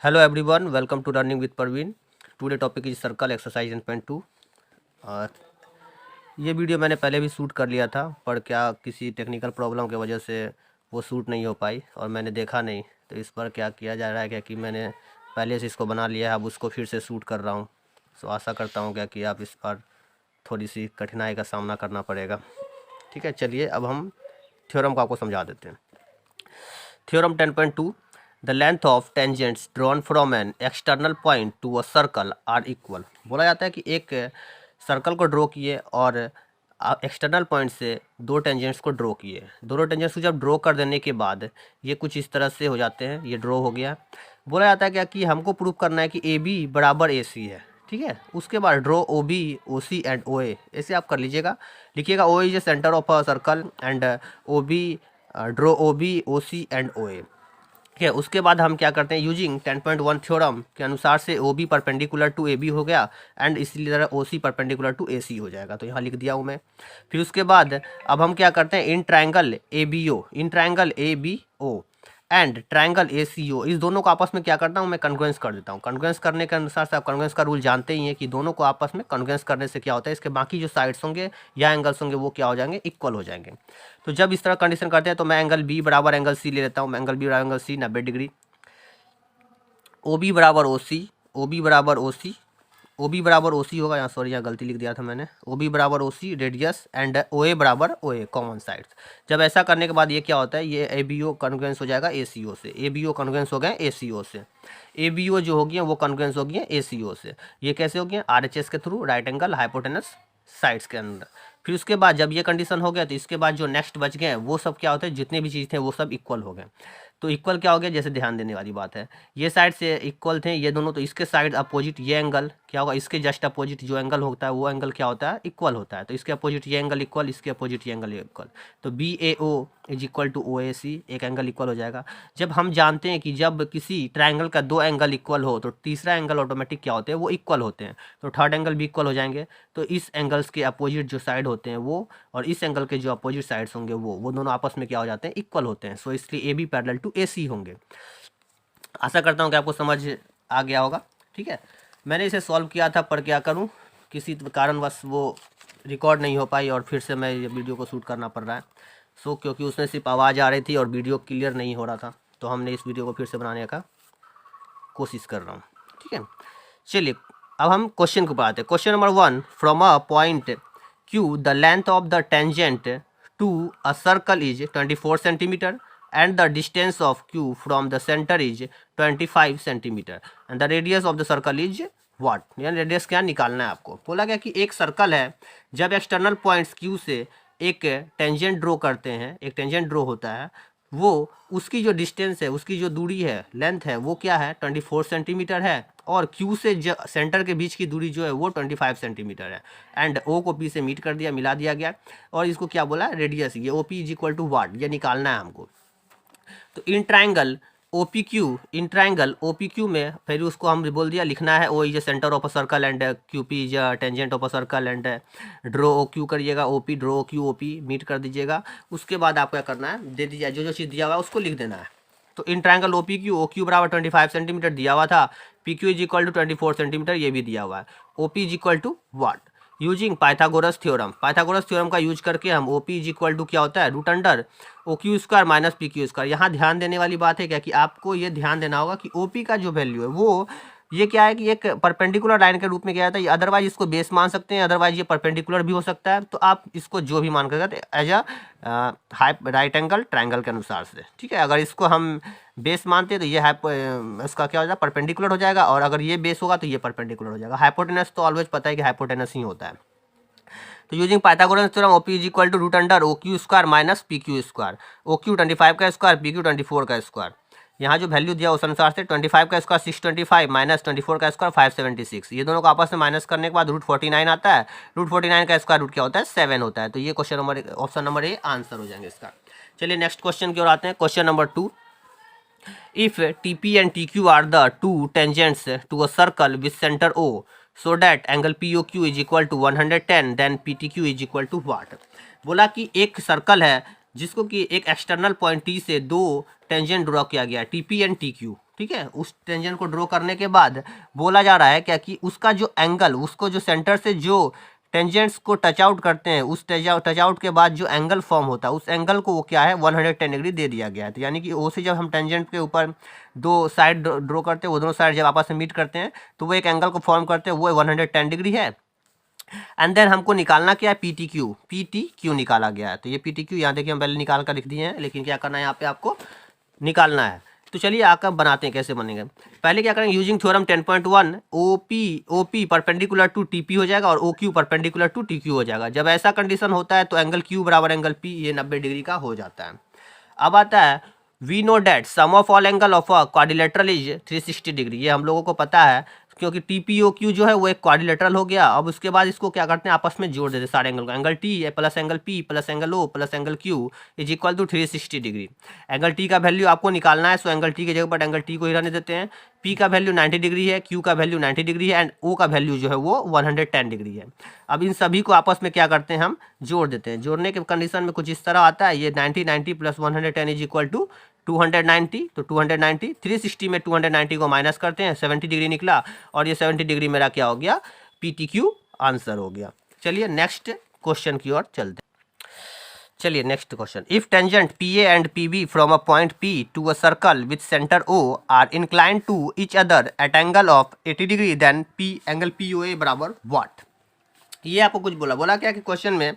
Hello everyone, welcome to Learning with Parveen. Today topic is circle exercise in pen 2. और ये video मैंने पहले भी शूट कर लिया था, पर क्या किसी टेक्निकल प्रॉब्लम की वजह से वो शूट नहीं हो पाई और मैंने देखा नहीं। तो इस पर क्या किया जा रहा है क्या कि मैंने पहले से इसको बना लिया है, अब उसको फिर से शूट कर रहा हूँ। सो आशा करता हूँ क्या कि आप इस पर थोड़ी सी कठिनाई का सामना करना पड़ेगा। ठीक है, चलिए अब हम थ्योरम को आपको समझा देते हैं। Theorem 10.2 The length of tangents drawn from an external point to a circle are equal। बोला जाता है कि एक सर्कल को ड्रॉ किए और एक्सटर्नल पॉइंट से दो टेंजेंट्स को ड्रॉ किए। दोनों टेंजेंट्स को जब ड्रॉ कर देने के बाद ये कुछ इस तरह से हो जाते हैं। ये ड्रॉ हो गया। बोला जाता है क्या कि हमको प्रूव करना है कि ए बी बराबर ए सी है। ठीक है, उसके बाद draw O B O C and O A, ऐसे आप कर लीजिएगा। लिखिएगा O is a centre of a circle and O B draw O B O C and O A. ठीक है, उसके बाद हम क्या करते हैं, यूजिंग 10.1 थ्योरम के अनुसार से O B perpendicular to A B हो गया एंड इसी तरह ओ सी परपेंडिकुलर टू ए सी हो जाएगा। तो यहाँ लिख दिया हूँ मैं। फिर उसके बाद अब हम क्या करते हैं, in triangle A B O, in triangle A B O and triangle A C O, इस दोनों को आपस में क्या करता हूँ मैं, कन्ग्रुएंस कर देता हूँ। कन्ग्रुएंस करने के अनुसार से आप कन्ग्रुएंस का रूल जानते ही हैं कि दोनों को आपस में कन्ग्रुएंस करने से क्या होता है, इसके बाकी जो साइड्स होंगे या एंगल्स होंगे वो क्या हो जाएंगे, इक्वल हो जाएंगे। तो जब इस तरह कंडीशन करते हैं तो मैं एंगल बी बराबर एंगल सी ले लेता हूँ। एंगल बी बराबर angle C 90 degree. O B बराबर ओ सी, ओ बी बराबर ओ सी, ओ बी बराबर ओ सी होगा, यहाँ सॉरी यहाँ गलती लिख दिया था मैंने। ओ बी बराबर O C radius and O A बराबर ओ ए कॉमन साइड्स। जब ऐसा करने के बाद ये क्या होता है, ये ए बी ओ कन्ग्रुएंस हो जाएगा ए सी ओ से। ए बी ओ कन्ग्रुएंस हो गए ए सी ओ से। ए बी ओ जो हो गया वो कन्ग्रुएंस हो गया ए सी ओ से। ये कैसे हो गया, आर एच एस के through, right angle hypotenuse sides के अंदर। फिर उसके बाद जब ये कंडीशन हो गया तो इसके बाद जो नेक्स्ट बच गए वो सब क्या होते हैं, जितने भी चीज़ थे वो सब इक्वल हो गए। तो इक्वल क्या हो गया, जैसे ध्यान देने वाली बात है, ये साइड से इक्वल थे ये दोनों, तो इसके साइड अपोजिट ये एंगल क्या होगा, इसके जस्ट अपोजिट जो एंगल होता है वो एंगल क्या होता है, इक्वल होता है। तो इसके अपोजिट ये एंगल इक्वल, इसके अपोजिट ये एंगल इक्वल। तो B A O is equal to O A C, एक एंगल इक्वल हो जाएगा। जब हम जानते हैं कि जब किसी ट्राइंगल का दो एंगल इक्वल हो तो तीसरा एंगल ऑटोमेटिक क्या होते हैं, वो इक्वल होते हैं। तो थर्ड एंगल भी इक्वल हो जाएंगे। तो इस एंगल्स के अपोजिट जो साइड होते हैं वो, और इस एंगल के जो अपोजिट साइड्स होंगे वो दोनों आपस में क्या हो जाते हैं, इक्वल होते हैं। सो इसलिए ए बी पैरेलल टू ए सी होंगे। आशा करता हूँ कि आपको समझ आ गया होगा। ठीक है, मैंने इसे सॉल्व किया था, पर क्या करूँ, किसी कारणवश वो रिकॉर्ड नहीं हो पाई और फिर से मैं ये वीडियो को शूट करना पड़ रहा है। क्योंकि उसमें सिर्फ आवाज़ आ रही थी और वीडियो क्लियर नहीं हो रहा था, तो हमने इस वीडियो को फिर से बनाने का कोशिश कर रहा हूँ। ठीक है, चलिए अब हम क्वेश्चन को पढ़ाते हैं। Question number 1, from a point Q the length of the tangent to a circle is 24 centimetre and the distance of q from the center is 25 centimetre and the radius of the circle is what। यानी radius क्या निकालना है आपको। बोला गया कि एक circle है, जब एक्सटर्नल पॉइंट्स q से एक टेंजेंट ड्रॉ करते हैं, एक टेंजेंट ड्रॉ होता है, वो उसकी जो डिस्टेंस है, उसकी जो दूरी है, लेंथ है, वो क्या है, 24 सेंटीमीटर है। और Q से सेंटर के बीच की दूरी जो है वो 25 सेंटीमीटर है। एंड O को P से मीट कर दिया, मिला दिया गया। और इसको क्या बोला, रेडियस, ये OP is equal to what, ये निकालना है हमको। तो in triangle O P Q, in triangle O P Q में फिर उसको हम बोल दिया, लिखना है O is a centre of a circle and Q P is tangent of a circle and draw O Q करिएगा, O P draw Q O P meet कर दीजिएगा। उसके बाद आपको क्या करना है, दे दीजिए जो जो चीज़ दिया हुआ है उसको लिख देना है। तो in triangle O P Q, O Q बराबर 25 सेंटीमीटर दिया हुआ था, P Q is equal to 24 centimetre ये भी दिया हुआ है। O P is equal to what, using Pythagoras theorem. Pythagoras theorem का यूज करके हम O P is equal to क्या होता है, root under O Q square minus P Q square. यहाँ ध्यान देने वाली बात है क्या कि आपको ये ध्यान देना होगा कि ओ पी का जो वैल्यू है वो ये क्या है कि एक परपेंडिकुलर लाइन के रूप में क्या जाता है, अदरवाइज इसको बेस मान सकते हैं, अदरवाइज ये परपेंडिकुलर भी हो सकता है। तो आप इसको जो भी मान कर as a right angle triangle के अनुसार से। ठीक है, अगर इसको हम बेस मानते हैं तो ये इसका क्या हो जाएगा, परपेंडिकुलर हो जाएगा, और अगर ये बेस होगा तो ये परपेंडिकुलर हो जाएगा। हाइपोटेनस तो ऑलवेज पता है कि हाइपोटेनस ही होता है। तो using Pythagoras theorem OP is equal to root under O Q square minus P Q square. O Q 25 का स्क्वायर, पी क्यू 24 का स्क्वायर। यहाँ जो वैल्यू दिया उस अनुसार से 25 का स्क्वायर 625 माइनस 24 का स्क्वायर 576। ये दोनों को आपस में माइनस करने के बाद रूट 49 आता है। रूट 49 का स्क्वायर रूट क्या होता है, 7 होता है। तो ये question number, option number A answer हो जाएंगे इसका। चलिए नेक्स्ट क्वेश्चन की ओर आते हैं। Question number 2, if TP and TQ are the two tangents to a circle with center O, so that angle POQ is equal to 110, then PTQ is equal to what। बोला कि एक circle है जिसको कि एक एक्सटर्नल पॉइंट टी से दो tangent draw किया गया T P and T Q, ठीक है। उस टेंजेंट को ड्रॉ करने के बाद बोला जा रहा है क्या कि उसका जो एंगल, उसको जो सेंटर से जो टेंजेंट्स को टच आउट करते हैं, उस टच आउट के बाद जो एंगल फॉर्म होता है उस एंगल को वो क्या है 110 डिग्री दे दिया गया है। तो यानी कि ओ से जब हम टेंजेंट के ऊपर दो साइड ड्रॉ करते हैं, वो दोनों साइड जब आपस में मीट करते हैं तो वो एक एंगल को फॉर्म करते हैं, वो 110 डिग्री है। एंड देन हमको निकालना क्या है, पी टी क्यू निकाला गया है। तो ये पी टी क्यू यहाँ देखिए हम पहले निकाल कर लिख दिए हैं, लेकिन क्या करना है यहाँ पे आपको निकालना है। तो चलिए आकर बनाते हैं कैसे बनेंगे। पहले क्या करेंगे, using theorem 10.1 O P perpendicular to T P हो जाएगा और O Q perpendicular to T Q हो जाएगा। जब ऐसा कंडीशन होता है तो एंगल क्यू बराबर एंगल पी, ये 90 डिग्री का हो जाता है। अब आता है we know that sum of all angle of a quadrilateral is 360 degree. ये हम लोगों को पता है क्योंकि टी पी ओ क्यू जो है वो एक क्वाड्रिलेटरल हो गया। अब उसके बाद इसको क्या करते हैं, आपस में जोड़ देते हैं सारे एंगल को। एंगल टी है plus angle P plus angle O plus angle Q is equal to 360 degree. Angle T का वैल्यू आपको निकालना है, सो एंगल टी की जगह पर एंगल टी को ही रहने देते हैं। पी का वैल्यू 90 डिग्री है, क्यू का वैल्यू 90 डिग्री है एंड ओ का वैल्यू जो है वो 110 डिग्री है। अब इन सभी को आपस में क्या करते हैं, हम जोड़ देते हैं। जोड़ने के कंडीशन में कुछ इस तरह आता है, ये 90 प्लस 110 इज इक्वल टू 290। तो 290 360 में 290 को माइनस करते हैं, 70 डिग्री निकला और ये 70 डिग्री मेरा क्या हो गया, पी टी क्यू आंसर हो गया। चलिए नेक्स्ट क्वेश्चन की ओर चलते हैं। चलिए next question, if tangent P A and P B from a point P to a circle with centre O are inclined to each other at angle of 80 degree then P angle P O A बराबर what. ये आपको कुछ बोला क्या कि question में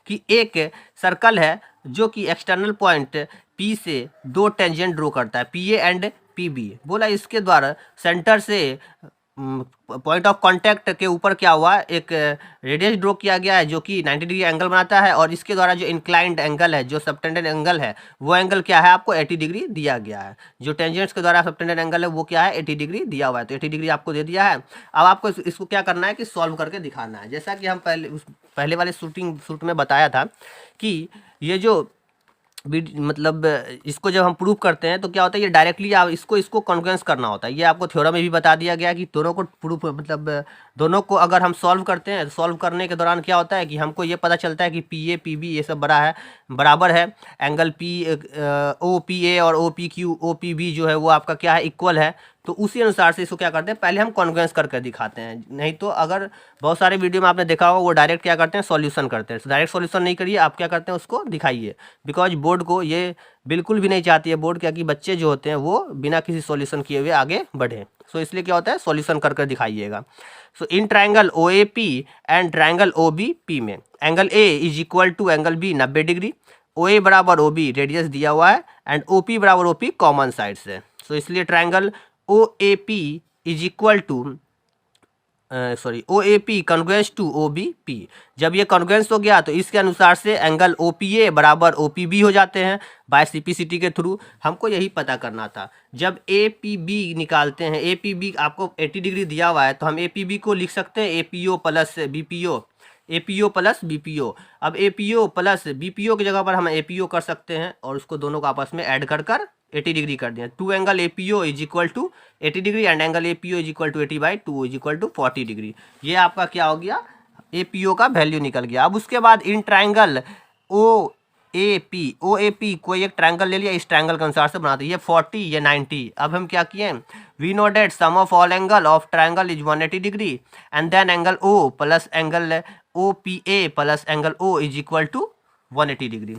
कि एक सर्कल है जो कि एक्सटर्नल पॉइंट पी से दो टेंजेंट ड्रॉ करता है, P A and P B. बोला इसके द्वारा सेंटर से पॉइंट ऑफ कांटेक्ट के ऊपर क्या हुआ, एक रेडियस ड्रॉ किया गया है जो कि 90 डिग्री एंगल बनाता है और इसके द्वारा जो इंक्लाइंड एंगल है, जो सबटेंडेंट एंगल है, वो एंगल क्या है आपको 80 डिग्री दिया गया है। जो टेंजेंट्स के द्वारा सबटेंडेंट एंगल है वो क्या है 80 डिग्री दिया हुआ है। तो 80 डिग्री आपको दे दिया है। अब आपको इसको क्या करना है कि सॉल्व करके दिखाना है। जैसा कि हम पहले वाले शूट में बताया था कि ये जो मतलब इसको जब हम प्रूव करते हैं तो क्या होता है, ये डायरेक्टली आप इसको कॉन्ग्रुएंस करना होता है। ये आपको थ्योरम में भी बता दिया गया कि दोनों को प्रूफ मतलब दोनों को अगर हम सॉल्व करते हैं तो सॉल्व करने के दौरान क्या होता है कि हमको ये पता चलता है कि पी ए पी बी ये सब बराबर है। Angle P O P A और O P Q O P B जो है वो आपका क्या है इक्वल है। तो उसी अनुसार से इसको क्या करते हैं, पहले हम कॉन्ग्रुएंस करके दिखाते हैं। नहीं तो अगर बहुत सारे वीडियो में आपने देखा होगा वो डायरेक्ट क्या करते हैं सॉल्यूशन करते हैं। डायरेक्ट सॉल्यूशन नहीं करिए, आप क्या करते हैं उसको दिखाइए। बिकॉज बोर्ड को ये बिल्कुल भी नहीं चाहती है बोर्ड क्या कि बच्चे जो होते हैं वो बिना किसी सॉल्यूशन किए हुए आगे बढ़े। सो इसलिए क्या होता है सॉल्यूशन करके दिखाइएगा। So in triangle O A P and triangle O B P में angle A is equal to angle B 90 degree, O A बराबर ओ बी रेडियस दिया हुआ है एंड ओ पी बराबर ओ पी कॉमन साइड्स है। So इसलिए triangle O A P is equal to O A P congruence to O B P. जब ये congruence हो गया तो इसके अनुसार से एंगल ओ पी ए बराबर ओ पी बी हो जाते हैं बाय सीपीसीटी के थ्रू। हमको यही पता करना था। जब ए पी बी निकालते हैं, ए पी बी आपको 80 डिग्री दिया हुआ है तो हम ए पी बी को लिख सकते हैं A P O plus B P O, A P O plus B P O. अब A P O plus B P O की जगह पर हम ए पी ओ कर सकते हैं और उसको दोनों को आपस में ऐड कर 80 डिग्री कर दिया। Two angle A P O is equal to 80 degree and angle A P O is equal to 80/2 is equal to 40 degree. ये आपका क्या हो गया, ए पी ओ का वैल्यू निकल गया। अब उसके बाद इन ट्राइंगल ओ ए पी कोई एक ट्राइंगल ले लिया, इस ट्राइंगल के अनुसार से बनाते हैं। ये 40 ये 90। अब हम क्या किए, we know that sum of all angle of triangle is 180 degree and then angle O plus angle O P A plus angle O is equal to 180 degree.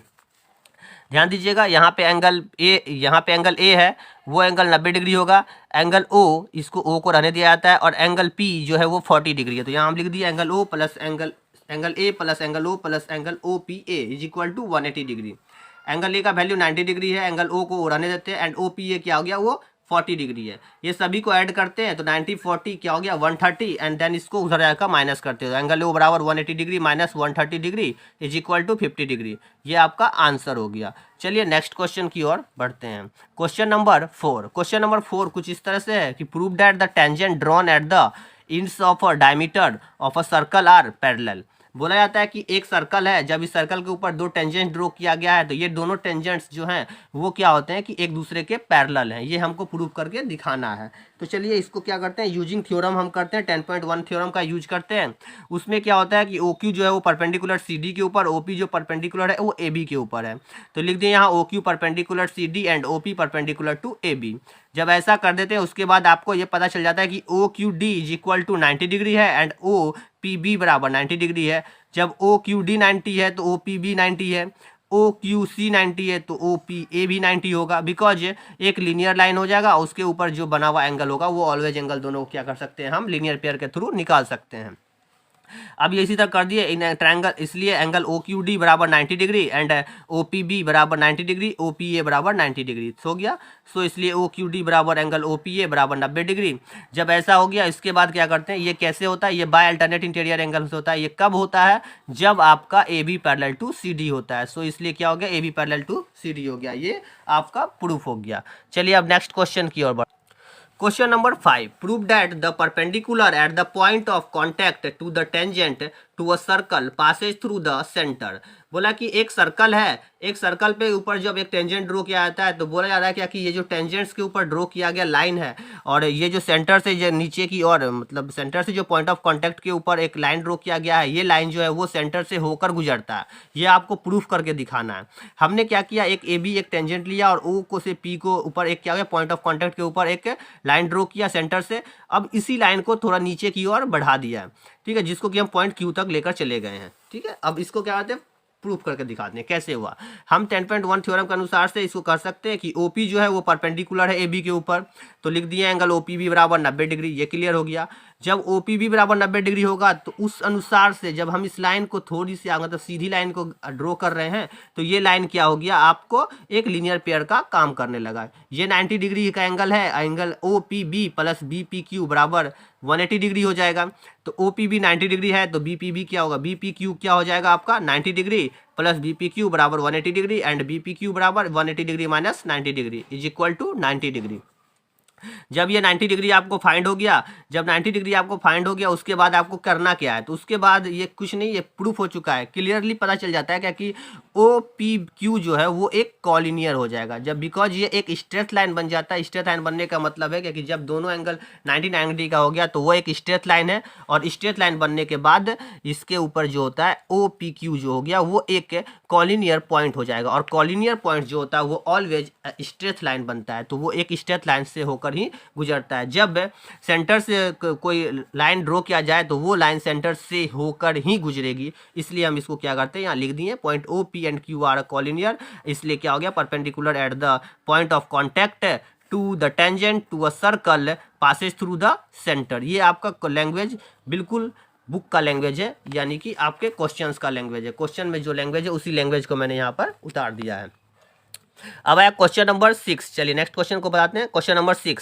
ध्यान दीजिएगा यहाँ पे एंगल ए है वो एंगल 90 डिग्री होगा। Angle O, इसको O को रहने दिया जाता है और एंगल पी जो है वो 40 डिग्री है। तो यहाँ हम लिख दिए angle O plus angle A plus angle O plus angle O P A is equal to 180 degree. Angle A का वैल्यू 90 डिग्री है, एंगल ओ को रहने देते हैं एंड ओ पी ए क्या हो गया वो 40 डिग्री है। ये सभी को ऐड करते हैं तो 90 40 क्या हो गया 130 एंड देन इसको उधर जाकर माइनस करते हैं। एंगल ओ बराबर 180 degree minus 130 degree is equal to 50 degree. ये आपका आंसर हो गया। चलिए नेक्स्ट क्वेश्चन की ओर बढ़ते हैं। क्वेश्चन नंबर 4 कुछ इस तरह से है कि prove that the tangent drawn at the ends of a diameter of a circle are parallel बोला जाता है कि एक सर्कल है, जब इस सर्कल के ऊपर दो टेंजेंट ड्रॉ किया गया है तो ये दोनों टेंजेंट्स जो हैं वो क्या होते हैं कि एक दूसरे के पैरेलल हैं। ये हमको प्रूव करके दिखाना है। तो चलिए इसको क्या करते हैं, यूजिंग थ्योरम हम करते हैं, 10.1 थ्योरम का यूज करते हैं। उसमें क्या होता है कि ओ क्यू जो है वो परपेंडिकुलर सी डी के ऊपर, ओ पी जो परपेंडिकुलर है वो ए बी के ऊपर है। तो लिख दें यहाँ O Q perpendicular C D and O P perpendicular to A B. जब ऐसा कर देते हैं उसके बाद आपको ये पता चल जाता है कि O Q D is equal to 90 degree है एंड ओ पी बी बराबर 90 डिग्री है। जब ओ क्यू डी 90 है तो ओ पी बी 90 है, ओ क्यू सी 90 है तो ओ पी ए भी 90 होगा, बिकॉज एक लीनियर लाइन हो जाएगा, उसके ऊपर जो बना हुआ एंगल होगा वो ऑलवेज एंगल दोनों को क्या कर सकते हैं हम लीनियर पेयर के थ्रू निकाल सकते हैं। अब ये इसी तरह कर दिए इन ट्रायंगल, इसलिए एंगल ओ क्यू डी बराबर 90 degree and O P B बराबर 90 डिग्री, ओ पी ए बराबर 90 डिग्री हो गया। सो इसलिए ओ क्यू डी बराबर एंगल ओ पी ए बराबर 90 डिग्री। जब ऐसा हो गया इसके बाद क्या करते हैं, ये कैसे होता है, ये बाय अल्टरनेट इंटीरियर एंगल से होता है। ये कब होता है, जब आपका A B parallel to C D होता है। सो इसलिए क्या हो गया, A B parallel to C D हो गया, ये आपका प्रूफ हो गया। चलिए अब नेक्स्ट क्वेश्चन की ओर बढ़। Question number 5, prove that the perpendicular at the point of contact to the tangent to a circle passes through the centre. बोला कि एक सर्कल है, एक सर्कल पे ऊपर जब एक टेंजेंट ड्रॉ किया जाता है तो बोला जा रहा है क्या कि ये जो टेंजेंट्स के ऊपर ड्रॉ किया गया लाइन है और ये जो सेंटर से जो नीचे की ओर, मतलब सेंटर से जो पॉइंट ऑफ कांटेक्ट के ऊपर एक लाइन ड्रॉ किया गया है, ये लाइन जो है वो सेंटर से होकर गुजरता है। ये आपको प्रूफ करके दिखाना है। हमने क्या किया, एक ए बी एक टेंजेंट लिया और ओ को से पी को ऊपर एक क्या हो गया, पॉइंट ऑफ कॉन्टैक्ट के ऊपर एक लाइन ड्रॉ किया सेंटर से। अब इसी लाइन को थोड़ा नीचे की ओर बढ़ा दिया है, ठीक है, जिसको कि हम पॉइंट क्यू तक लेकर चले गए हैं। ठीक है, अब इसको क्या कहते हैं, प्रूफ करके दिखाते हैं कैसे हुआ। हम 10.1 थ्योरम के अनुसार से इसको कर सकते हैं कि ओपी जो है वो परपेंडिकुलर है ए बी के ऊपर, तो लिख दिए एंगल ओपी भी बराबर 90 डिग्री, ये क्लियर हो गया। जब ओपी भी बराबर 90 डिग्री होगा तो उस अनुसार से जब हम इस लाइन को थोड़ी सी आगे, मतलब सीधी लाइन को ड्रॉ कर रहे हैं, तो ये लाइन क्या हो गया, आपको एक लीनियर पेयर का काम करने लगा। ये 90 डिग्री का एंगल है, angle O P B plus B P Q बराबर 180 डिग्री हो जाएगा। तो ओ पी बी 90 डिग्री है तो बी पी बी क्या होगा, बी पी क्यू क्या हो जाएगा आपका 90 degree plus B P Q बराबर 180 degree and B P Q बराबर 180 degree minus 90 degree is equal to 90 degree. जब ये 90 डिग्री आपको फाइंड हो गया, जब 90 डिग्री आपको फाइंड हो गया उसके बाद आपको करना क्या है, तो उसके बाद ये कुछ नहीं, ये प्रूफ हो चुका है, क्लियरली पता चल जाता है क्या कि ओ पी क्यू जो है वो एक कॉलिनियर हो जाएगा। जब बिकॉज ये एक स्ट्रेट लाइन बन जाता है, स्ट्रेट लाइन बनने का मतलब है कि जब दोनों एंगल 90 डिग्री का हो गया तो वो एक स्ट्रेट लाइन है, और स्ट्रेट लाइन बनने के बाद इसके ऊपर जो होता है ओ पी क्यू जो हो गया वो एक कॉलिनियर पॉइंट हो जाएगा। और कॉलिनियर पॉइंट जो होता है वो ऑलवेज स्ट्रेट लाइन बनता है, तो वो एक स्ट्रेट लाइन से होकर ही गुजरता है। जब सेंटर से कोई लाइन ड्रॉ किया जाए तो वो लाइन सेंटर से होकर ही गुजरेगी, इसलिए हम इसको क्या करते हैं, यहाँ लिख दिए point O P and Q are collinear. इसलिए क्या हो गया, perpendicular at the point of contact to the tangent to a circle passes through the centre. ये आपका लैंग्वेज बिल्कुल बुक का लैंग्वेज है, यानी कि आपके क्वेश्चंस का लैंग्वेज है। क्वेश्चन में जो लैंग्वेज है उसी लैंग्वेज को मैंने यहाँ पर उतार दिया है। अब आया क्वेश्चन नंबर 6। चलिए नेक्स्ट क्वेश्चन को बताते हैं। Question number 6,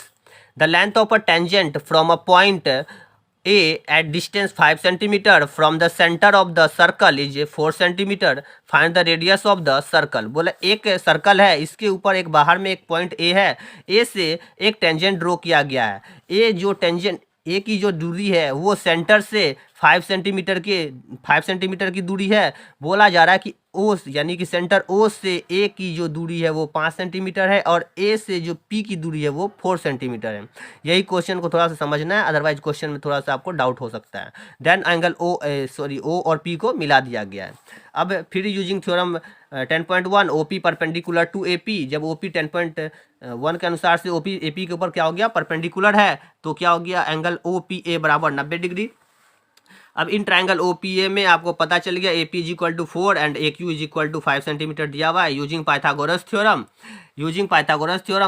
the length of a tangent from a point A at distance 5 centimetre from the centre of the circle is 4 centimetre, find the radius of the circle. बोला एक circle है, इसके ऊपर एक बाहर में एक पॉइंट ए है, ए से एक टेंजेंट ड्रॉ किया गया है। ए जो टेंजेंट ए की जो दूरी है वो सेंटर से 5 सेंटीमीटर की दूरी है। बोला जा रहा है कि ओ यानी कि सेंटर ओ से ए की जो दूरी है वो 5 सेंटीमीटर है और ए से जो पी की दूरी है वो 4 सेंटीमीटर है। यही क्वेश्चन को थोड़ा सा समझना है, अदरवाइज क्वेश्चन में थोड़ा सा आपको डाउट हो सकता है। देन एंगल ओ और पी को मिला दिया गया है। अब फिर using theorem 10.1 O P perpendicular to A P, जब ओ पी 10.1 के अनुसार से ओ पी ए पी के ऊपर क्या हो गया, परपेंडिकुलर है, तो क्या हो गया, एंगल ओ पी ए बराबर 90 डिग्री। अब इन ट्रायंगल ओ पी ए में आपको पता चल गया A P is equal to 4 and A Q is equal to 5 centimetre दिया हुआ है। Using Pythagoras theorem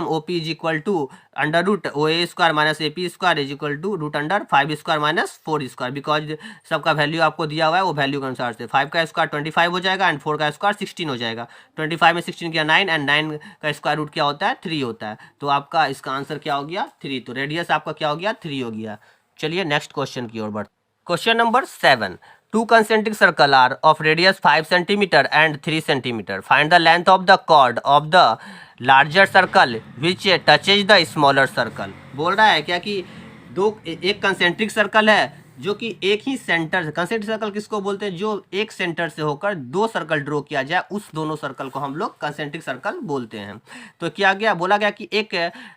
O P is equal to under root O A square minus A P square is equal to root under 5 square minus 4 square, because सबका value आपको दिया हुआ है वो value के अनुसार से 5 का स्क्वायर 25 हो जाएगा एंड 4 का स्क्वायर 16 हो जाएगा। 25 में 16 किया 9 एंड 9 का स्क्वायर रूट क्या होता है 3 होता है, तो आपका इसका आंसर क्या हो गया 3। तो रेडियस आपका क्या हो गया 3 हो गया। चलिए नेक्स्ट क्वेश्चन की ओर बढ़ते। Question number 7, two concentric circles are of radius 5 centimeter and 3 centimeter. Find the length of the chord of the larger circle which touches the smaller circle. बोल रहा है क्या कि एक कंसेंट्रिक सर्कल है जो कि एक ही सेंटर से, कंसेंट्रिक सर्कल किसको बोलते हैं, जो एक सेंटर से होकर दो सर्कल ड्रॉ किया जाए, उस दोनों सर्कल को हम लोग कंसेंट्रिक सर्कल बोलते हैं। तो क्या गया, बोला गया कि एक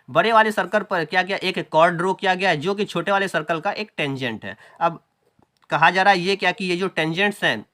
बड़े वाले सर्कल पर क्या गया, एक कॉर्ड ड्रॉ किया गया है जो कि छोटे वाले सर्कल का एक टेंजेंट है। अब कहा जा रहा है ये क्या कि ये जो टेंजेंट्स हैं,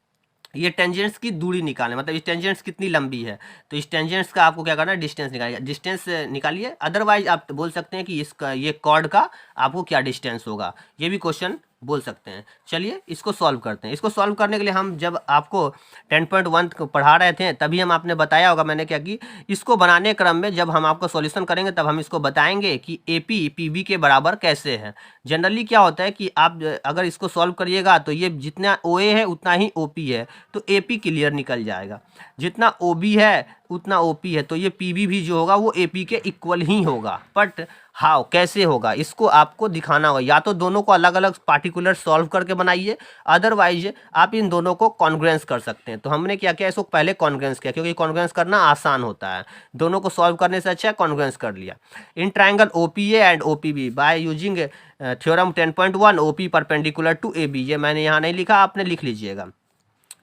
ये टेंजेंट्स की दूरी निकालें, मतलब इस टेंजेंट्स कितनी लंबी है, तो इस टेंजेंट्स का आपको क्या करना है, डिस्टेंस निकालिए, डिस्टेंस निकालिए। अदरवाइज आप बोल सकते हैं कि इसका ये कॉर्ड का आपको क्या डिस्टेंस होगा, ये भी क्वेश्चन बोल सकते हैं। चलिए इसको सॉल्व करते हैं। इसको सॉल्व करने के लिए हम जब आपको 10.1 को पढ़ा रहे थे तभी हम आपने बताया होगा, मैंने क्या कि इसको बनाने क्रम में जब हम आपको सॉल्यूशन करेंगे तब हम इसको बताएंगे कि AP PB के बराबर कैसे है। जनरली क्या होता है कि आप अगर इसको सॉल्व करिएगा तो ये जितना OA है उतना ही OP है, तो AP क्लियर निकल जाएगा, जितना OB है उतना OP है, तो ये PB भी जो होगा वो AP के इक्वल ही होगा। बट हाउ, कैसे होगा, इसको आपको दिखाना होगा। या तो दोनों को अलग अलग पार्टिकुलर सॉल्व करके बनाइए, अदरवाइज आप इन दोनों को कॉन्ग्रुएंस कर सकते हैं। तो हमने क्या किया, इसको पहले कॉन्ग्रुएंस किया क्योंकि कॉन्ग्रुएंस करना आसान होता है, दोनों को सॉल्व करने से अच्छा कॉन्ग्रुएंस कर लिया। In triangle OPA and OPB by using theorem 10.1 OP perpendicular to AB, ये मैंने यहाँ नहीं लिखा, आपने लिख लीजिएगा।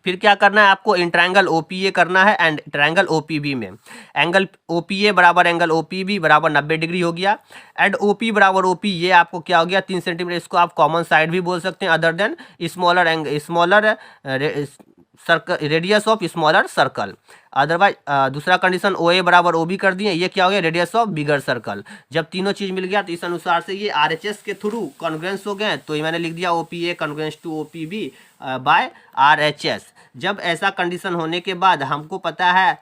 फिर क्या करना है आपको, इन ट्रायंगल OPA करना है एंड ट्रायंगल OPB में एंगल OPA बराबर एंगल OPB बराबर 90 डिग्री हो गया, एंड OP बराबर OP, ये आपको क्या हो गया 3 सेंटीमीटर। इसको आप कॉमन साइड भी बोल सकते हैं other than smaller circle, radius of smaller circle. Otherwise दूसरा कंडीशन OA बराबर OB कर दिए, ये क्या हो गया रेडियस ऑफ बिगर सर्कल। जब तीनों चीज मिल गया तो इस अनुसार से ये RHS के थ्रू कॉन्ग्रुएंस हो गए, तो ये मैंने लिख दिया OPA congruence to OPB by RHS। जब ऐसा कंडीशन होने के बाद हमको पता है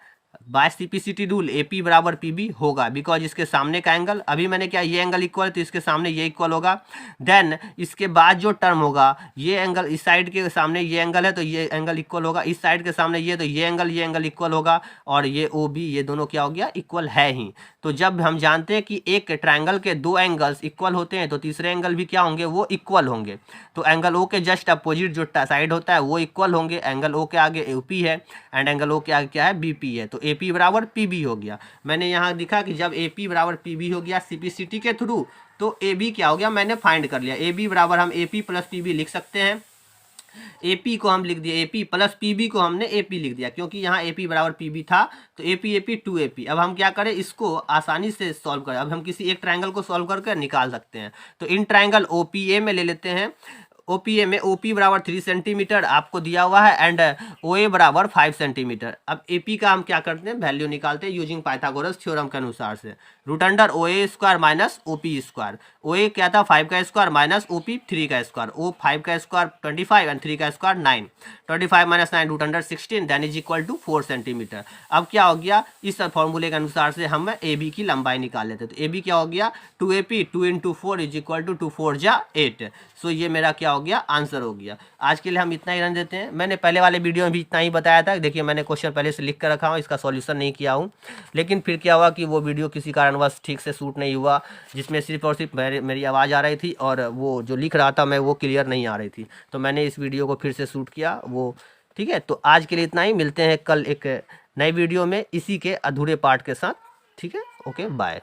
बाय CPCT रूल AP बराबर PB होगा, बिकॉज इसके सामने का एंगल, अभी मैंने क्या ये एंगल इक्वल तो इसके सामने ये इक्वल होगा। देन इसके बाद जो टर्म होगा, ये एंगल इस साइड के सामने ये एंगल है तो ये एंगल इक्वल होगा, इस साइड के सामने ये, तो ये एंगल इक्वल होगा, और ये OB ये दोनों क्या हो गया इक्वल है ही। तो जब हम जानते हैं कि एक ट्रायंगल के दो एंगल्स इक्वल होते हैं तो तीसरे एंगल भी क्या होंगे, वो इक्वल होंगे। तो एंगल O के जस्ट अपोजिट जो साइड होता है वो इक्वल होंगे। एंगल O के आगे OP है एंड एंगल O के आगे क्या है BP है, तो AP बराबर PB हो गया। मैंने यहाँ दिखा कि जब AP बराबर PB हो गया CPCT के थ्रू, तो AB क्या हो गया मैंने फाइंड कर लिया। AB बराबर हम AP प्लस PB लिख सकते हैं। AP को हम लिख दिया, AP प्लस PB को हमने AP लिख दिया क्योंकि यहाँ AP बराबर PB था, तो AP 2AP। अब हम क्या करें, इसको आसानी से सॉल्व करें। अब हम किसी एक ट्रायंगल को सॉल्व करके निकाल सकते हैं। तो इन ट्रायंगल OPA में ले लेते हैं। OPA में OP बराबर 3 सेंटीमीटर आपको दिया हुआ है एंड OA बराबर 5 सेंटीमीटर। अब AP का हम क्या करते हैं, वैल्यू निकालते हैं यूजिंग पाइथागोरस थ्योरम के अनुसार से। Root under OA square minus OP square. OA क्या था 5 का स्क्वायर माइनस OP 3 का स्क्वायर। O 5 का स्क्वायर 25 एंड 3 का square 9। 25 minus 9 root under 16 then is equal to 4 centimetre. अब क्या हो गया, इस फॉर्मूले के अनुसार से हम AB की लंबाई निकाल लेते हैं। तो AB क्या हो गया 2AP 2 into 4 is equal to 2 4 जा 8। सो ये मेरा क्या हो गया आंसर हो गया। आज के लिए हम इतना ही रन देते हैं। मैंने पहले वाले वीडियो में भी इतना ही बताया था। देखिए मैंने क्वेश्चन पहले से लिख कर रखा हूँ, इसका सॉल्यूशन नहीं किया हूँ, लेकिन फिर क्या हुआ कि वो वीडियो किसी कारणवश ठीक से शूट नहीं हुआ, जिसमें सिर्फ और सिर्फ मेरी आवाज़ आ रही थी और वो जो लिख रहा था मैं वो क्लियर नहीं आ रही थी। तो मैंने इस वीडियो को फिर से शूट किया वो, ठीक है। तो आज के लिए इतना ही, मिलते हैं कल एक नई वीडियो में इसी के अधूरे पार्ट के साथ। ठीक है, ओके बाय।